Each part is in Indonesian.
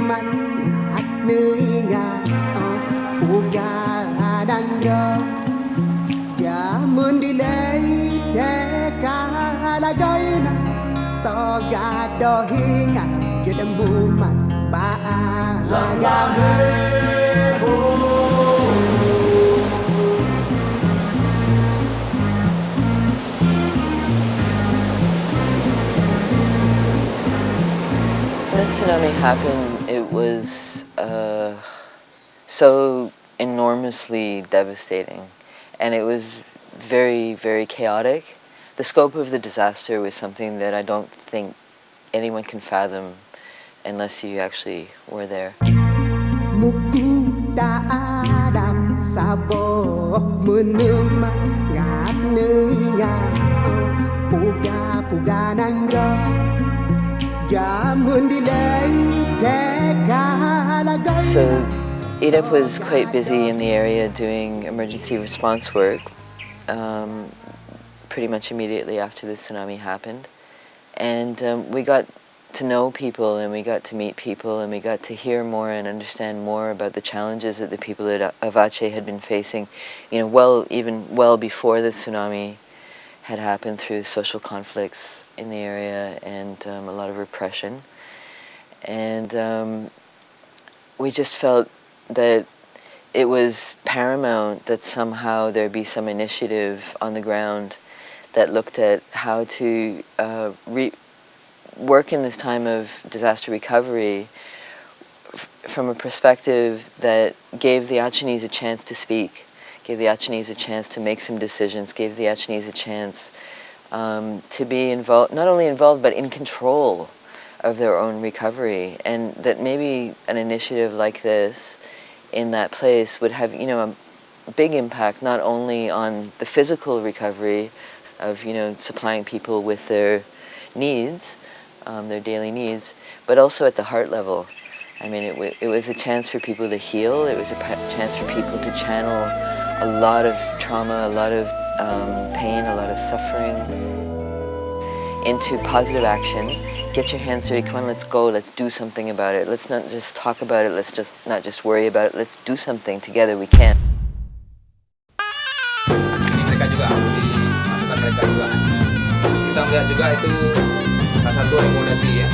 mặt ngát nơi ngà Uga đang rơ Ya mun đi lấy thế cả là gây na So ga do hinga Kita mumat ba When the tsunami happened, it was so enormously devastating, and it was very, very chaotic. The scope of the disaster was something that I don't think anyone can fathom unless you actually were there. Muku da adam sabo menema ngat nega puga puga nangra jamun dilai teka lagai. So EDEP was quite busy in the area doing emergency response work pretty much immediately after the tsunami happened. And we got to know people, and we got to meet people, and we got to hear more and understand more about the challenges that the people of Aceh had been facing, you know, well before the tsunami had happened, through social conflicts in the area and a lot of repression. And we just felt that it was paramount that somehow there be some initiative on the ground that looked at how to work in this time of disaster recovery from a perspective that gave the Acehnese a chance to speak, gave the Acehnese a chance to make some decisions, gave the Acehnese a chance to be involved, not only involved, but in control of their own recovery. And that maybe an initiative like this in that place would have, you know, a big impact not only on the physical recovery of, you know, supplying people with their needs, their daily needs, but also at the heart level. I mean, it was a chance for people to heal. It was a chance for people to channel a lot of trauma, a lot of pain, a lot of suffering into positive action. Get your hands dirty, come on, let's go, let's do something about it. Let's not just talk about it, let's just not just worry about it, let's do something together, we can. Mereka juga harus dimasukkan mereka juga. Kita melihat juga itu salah satu rekomendasi ya.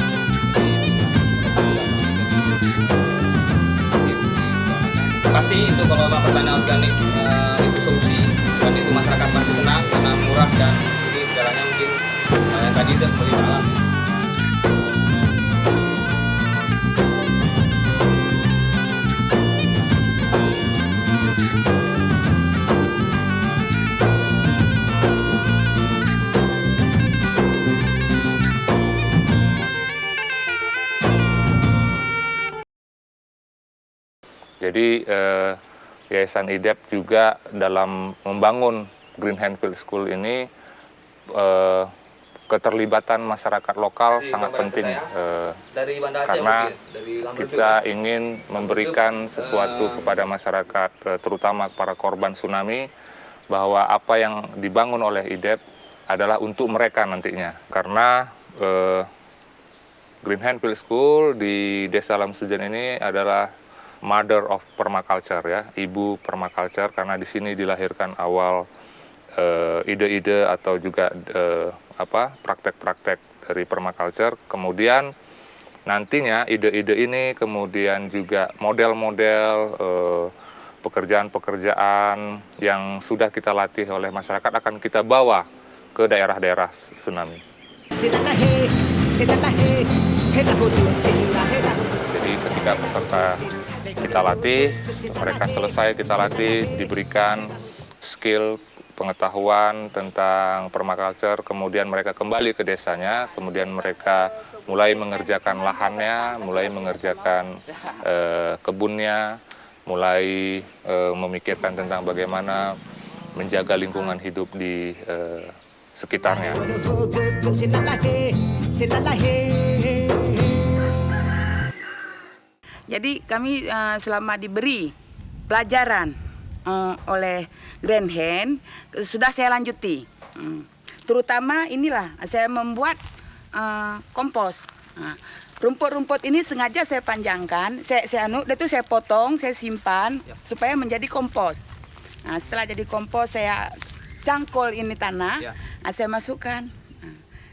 Pasti itu kalau pertanian organik itu solusi, dan itu masyarakat pasti senang karena murah dan ini segalanya mungkin tadi itu kembali ke alam. Jadi Yayasan IDEP juga dalam membangun Green Handfield School ini keterlibatan masyarakat lokal sangat penting karena kita ingin memberikan sesuatu kepada masyarakat, terutama para korban tsunami, bahwa apa yang dibangun oleh IDEP adalah untuk mereka nantinya. Karena Green Handfield School di Desa Lamsujan ini adalah mother of permaculture, ya, ibu permaculture, karena di sini dilahirkan awal ide-ide atau juga praktek-praktek dari permaculture. Kemudian nantinya ide-ide ini kemudian juga model-model pekerjaan-pekerjaan yang sudah kita latih oleh masyarakat akan kita bawa ke daerah-daerah tsunami. Jadi ketika peserta kita latih, mereka selesai kita latih, diberikan skill, pengetahuan tentang permaculture, kemudian mereka kembali ke desanya, kemudian mereka mulai mengerjakan lahannya, mulai mengerjakan kebunnya, mulai memikirkan tentang bagaimana menjaga lingkungan hidup di sekitarnya. Jadi kami selama diberi pelajaran oleh Green Hand sudah saya lanjuti. Terutama inilah saya membuat kompos. Nah, rumput-rumput ini sengaja saya panjangkan, saya potong, saya simpan supaya menjadi kompos. Nah, setelah jadi kompos saya cangkul ini tanah, saya masukkan,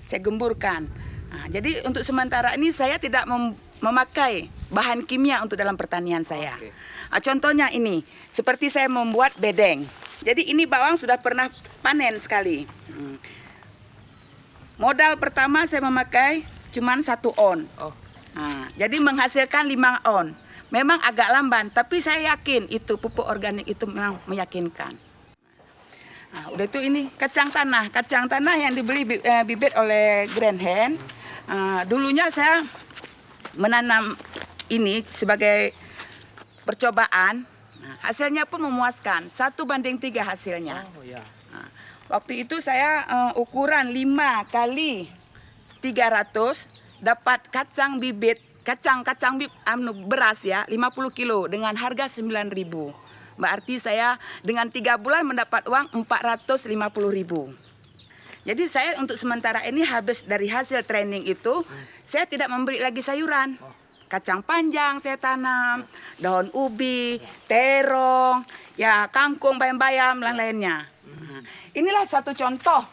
saya gemburkan. Nah, jadi untuk sementara ini saya tidak memakai bahan kimia untuk dalam pertanian saya. Contohnya ini, seperti saya membuat bedeng. Jadi ini bawang sudah pernah panen sekali. Modal pertama saya memakai cuman 1 on. Nah, jadi menghasilkan 5 on. Memang agak lamban, tapi saya yakin itu pupuk organik itu memang meyakinkan. Nah, udah itu ini kacang tanah yang dibeli bibit oleh Grand Hand. Dulunya saya menanam ini sebagai percobaan. Nah, hasilnya pun memuaskan, 1:3 hasilnya. Nah, waktu itu saya ukuran 5 kali 300 dapat kacang bibit beras ya 50 kilo dengan harga 9.000. Berarti saya dengan 3 bulan mendapat uang 450.000. Jadi saya untuk sementara ini habis dari hasil training itu, saya tidak memberi lagi sayuran. Kacang panjang saya tanam, daun ubi, terong, ya kangkung, bayam-bayam, dan lainnya. Inilah satu contoh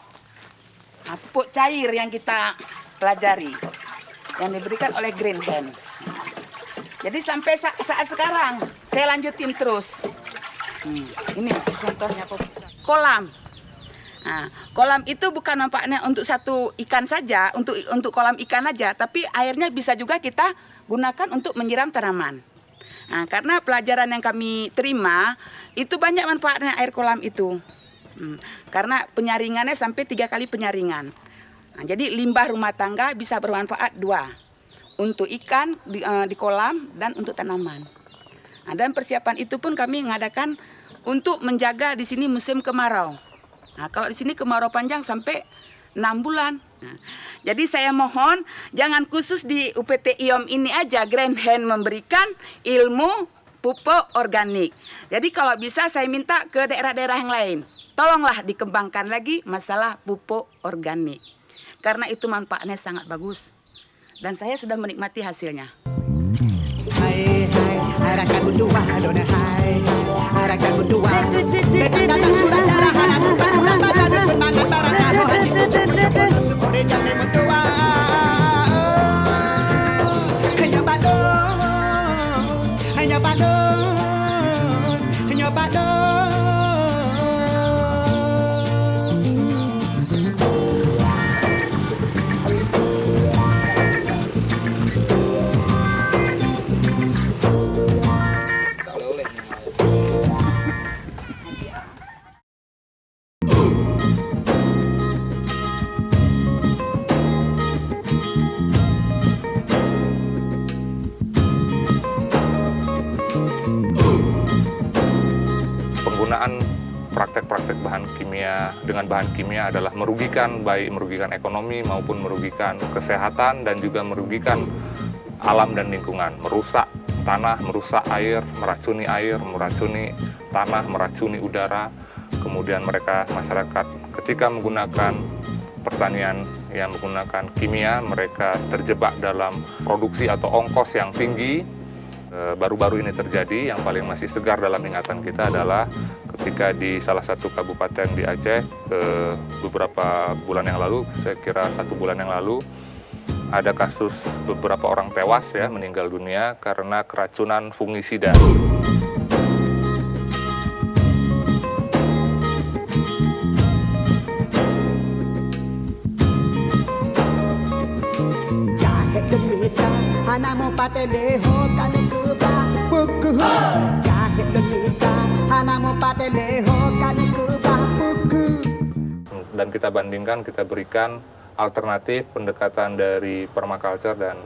pupuk cair yang kita pelajari, yang diberikan oleh Grand Hand. Jadi sampai saat sekarang, saya lanjutin terus. Ini contohnya kolam. Nah, kolam itu bukan nampaknya untuk satu ikan saja, untuk kolam ikan aja, tapi airnya bisa juga kita gunakan untuk menyiram tanaman. Nah, karena pelajaran yang kami terima itu banyak manfaatnya air kolam itu. Karena penyaringannya sampai 3 kali penyaringan. Nah, jadi limbah rumah tangga bisa bermanfaat 2 untuk ikan di kolam dan untuk tanaman. Nah, dan persiapan itu pun kami mengadakan untuk menjaga di sini musim kemarau. Nah, kalau di sini kemarau panjang sampai 6 bulan. Nah, jadi saya mohon jangan khusus di UPT IOM ini aja Grand Hand memberikan ilmu pupuk organik. Jadi kalau bisa saya minta ke daerah-daerah yang lain. Tolonglah dikembangkan lagi masalah pupuk organik. Karena itu manfaatnya sangat bagus. Dan saya sudah menikmati hasilnya. Hai hai haraka gudua dona hai haraka gudua betanda sudah darah anak bukan badan pun mangan barang haji sukure jane mutua hanya badon hanya badon hanya badon. Penggunaan praktek-praktek bahan kimia dengan bahan kimia adalah merugikan, baik merugikan ekonomi maupun merugikan kesehatan dan juga merugikan alam dan lingkungan, merusak tanah, merusak air, meracuni tanah, meracuni udara. Kemudian masyarakat ketika menggunakan pertanian yang menggunakan kimia, mereka terjebak dalam produksi atau ongkos yang tinggi. Baru-baru ini terjadi, yang paling masih segar dalam ingatan kita adalah ketika di salah satu kabupaten di Aceh beberapa bulan yang lalu, saya kira 1 bulan yang lalu, ada kasus beberapa orang tewas ya, meninggal dunia karena keracunan fungisida. Hanamo pateleho kane kuba buku kahit lemita hanamo pateleho kane kuba buku. Dan kita bandingkan, kita berikan alternatif pendekatan dari permaculture dan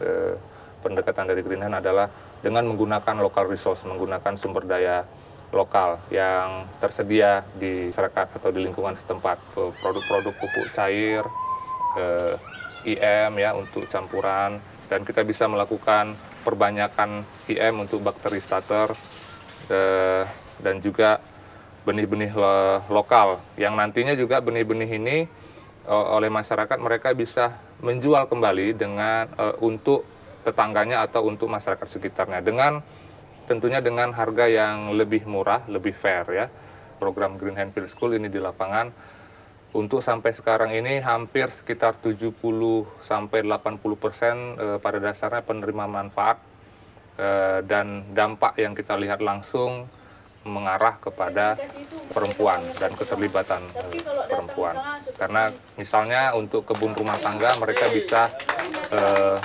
pendekatan dari Grand Hand adalah dengan menggunakan local resource, menggunakan sumber daya lokal yang tersedia di masyarakat atau di lingkungan setempat, produk-produk pupuk cair, IM ya untuk campuran. Dan kita bisa melakukan perbanyakan IM untuk bakteri starter dan juga benih-benih lokal yang nantinya juga benih-benih ini oleh masyarakat, mereka bisa menjual kembali dengan untuk tetangganya atau untuk masyarakat sekitarnya tentunya dengan harga yang lebih murah, lebih fair ya. Program Green Hand Field School ini di lapangan untuk sampai sekarang ini hampir sekitar 70 sampai 80% pada dasarnya penerima manfaat dan dampak yang kita lihat langsung mengarah kepada perempuan dan keterlibatan perempuan. Karena misalnya untuk kebun rumah tangga mereka bisa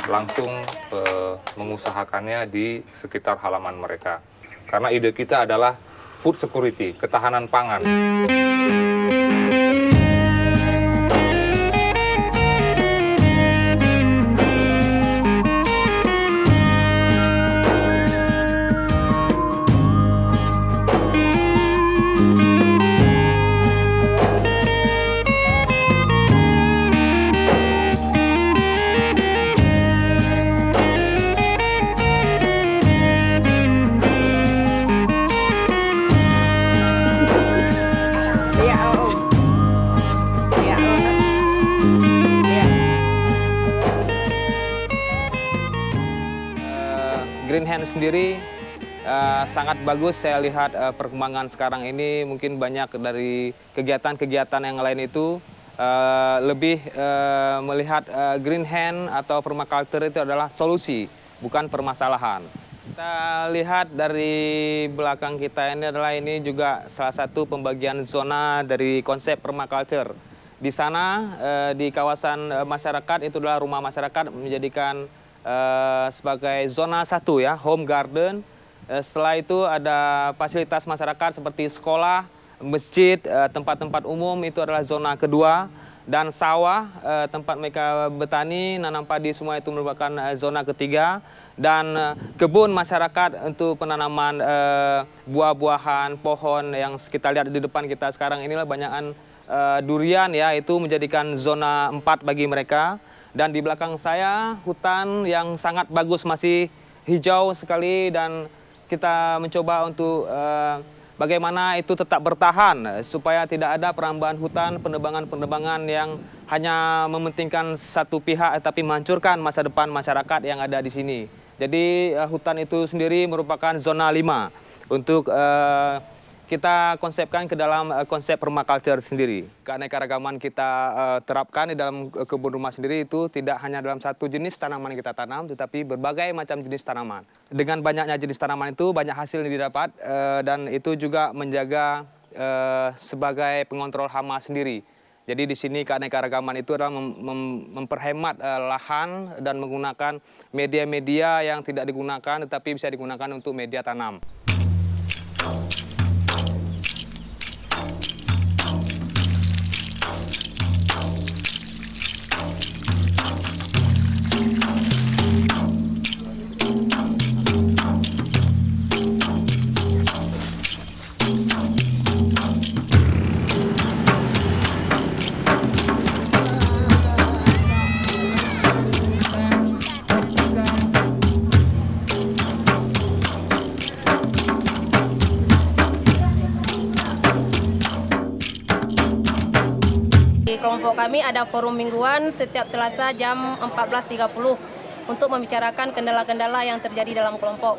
langsung mengusahakannya di sekitar halaman mereka. Karena ide kita adalah food security, ketahanan pangan. Green Hand sendiri sangat bagus. Saya lihat perkembangan sekarang ini mungkin banyak dari kegiatan-kegiatan yang lain itu lebih melihat Green Hand atau permaculture itu adalah solusi, bukan permasalahan. Kita lihat dari belakang kita ini adalah ini juga salah satu pembagian zona dari konsep permaculture. Di sana di kawasan masyarakat itu adalah rumah masyarakat menjadikan sebagai zona 1 ya, home garden. Setelah itu ada fasilitas masyarakat seperti sekolah, masjid, tempat-tempat umum itu adalah zona 2, dan sawah, tempat mereka bertani, nanam padi, semua itu merupakan zona 3, dan kebun masyarakat untuk penanaman buah-buahan, pohon yang kita lihat di depan kita sekarang inilah banyakan durian ya, itu menjadikan zona 4 bagi mereka. Dan di belakang saya hutan yang sangat bagus, masih hijau sekali, dan kita mencoba untuk bagaimana itu tetap bertahan supaya tidak ada perambahan hutan, penebangan-penebangan yang hanya mementingkan satu pihak tapi menghancurkan masa depan masyarakat yang ada di sini. Jadi hutan itu sendiri merupakan zona 5 untuk kita konsepkan ke dalam konsep permaculture sendiri. Keanekaragaman kita terapkan di dalam kebun rumah sendiri itu tidak hanya dalam satu jenis tanaman yang kita tanam, tetapi berbagai macam jenis tanaman. Dengan banyaknya jenis tanaman itu banyak hasil yang didapat, dan itu juga menjaga sebagai pengontrol hama sendiri. Jadi di sini keanekaragaman itu adalah memperhemat lahan dan menggunakan media-media yang tidak digunakan tetapi bisa digunakan untuk media tanam. Di kelompok kami ada forum mingguan setiap Selasa jam 14.30 untuk membicarakan kendala-kendala yang terjadi dalam kelompok.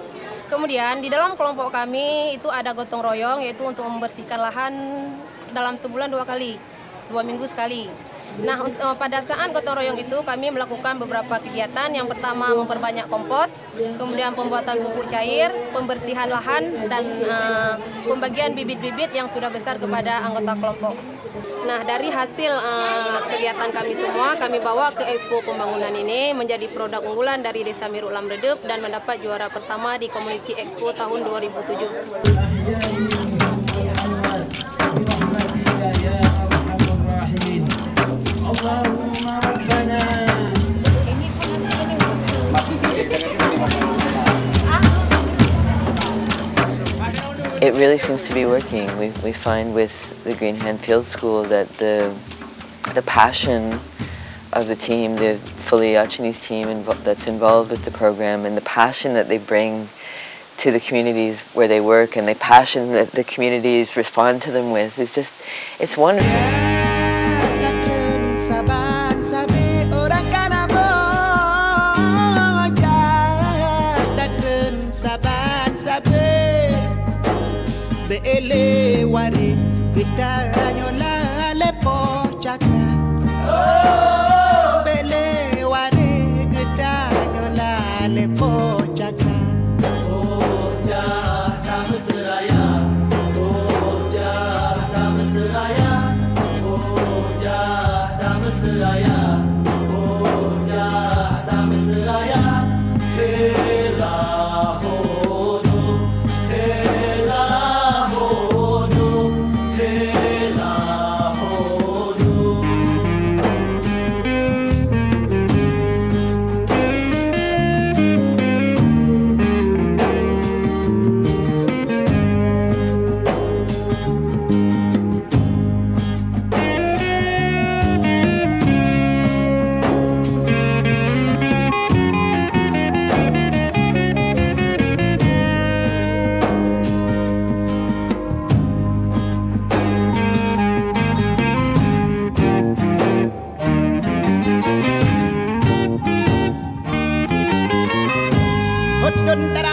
Kemudian di dalam kelompok kami itu ada gotong royong, yaitu untuk membersihkan lahan dalam sebulan 2 kali, 2 minggu sekali. Nah, pada saat gotong royong itu kami melakukan beberapa kegiatan. Yang pertama memperbanyak kompos, kemudian pembuatan pupuk cair, pembersihan lahan, dan pembagian bibit-bibit yang sudah besar kepada anggota kelompok. Nah, dari hasil kegiatan kami semua, kami bawa ke Expo Pembangunan ini menjadi produk unggulan dari Desa Miruk Lamredep dan mendapat juara pertama di Community Expo tahun 2007. It really seems to be working. We find with the Green Hand Field School that the passion of the team, the fully Achinese team that's involved with the program, and the passion that they bring to the communities where they work, and the passion that the communities respond to them with, it's wonderful. gedanyo la le pochaka bele ware gedanyo la le pochaka Dun